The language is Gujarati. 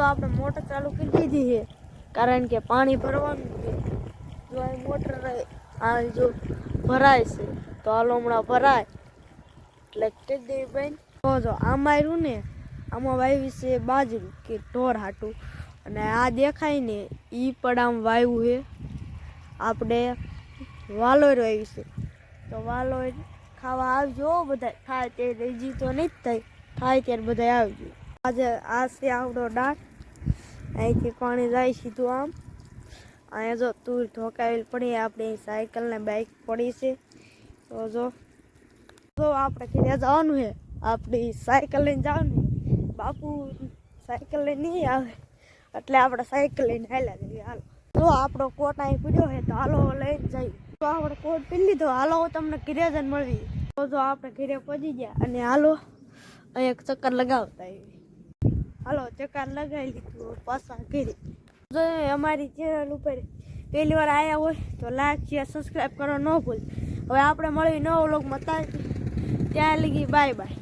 તો આપણે મોટર ચાલુ કરી દીધી છે કારણ કે પાણી ભરવાનું છે. જો આ મોટર આ જો ભરાય છે તો હાલો હમણાં ભરાય એટલે કરી દેવી બેન. તો જો આમાં રહ્યું ને આમાં વાવી છે બાજરી કે ઢોર હાટું અને આ દેખાય ને એ પણ આમ વાવ્યું છે આપણે વાલોર વાવી છે. તો વાલોર ખાવા આવજો બધા, થાય તે રેજી તો નહીં જ થાય ત્યારે બધા આવજો. આજે આ છે આવડો ડાળ, અહીંથી પાણી જાય સીધું આમ. અહીંયા જો તુર ઢોકાવેલ પડી, આપણી સાયકલ ને બાઇક પડી છે. તો જો આપણે ઘરે જવાનું છે, આપણી સાયકલ લઈને જવાનું. બાપુ સાયકલ લઈને નહીં આવે એટલે આપણે સાયકલ લઈને હાલ્યા જઈએ. હાલો જો આપણો કોટ અહીં પીડ્યો છે તો હાલો લઈને જઈએ. તો આપણે કોટ પી લીધો, હાલો તમને ઘરે જઈને મળવી. તો જો આપણે ઘરે પહોંચી ગયા અને હાલો અહીં એક ચક્કર લગાવતા આવી. હાલો ચક્કર લગાવી લીધું પાછા ઘરે. જો અમારી ચેનલ ઉપર પહેલી વાર આવ્યા હોય તો લાઈક શેર સબસ્ક્રાઈબ કરવા ન ભૂલ. હવે આપણે મળવી નવો વ્લોગમાં, ત્યાં લગી બાય બાય.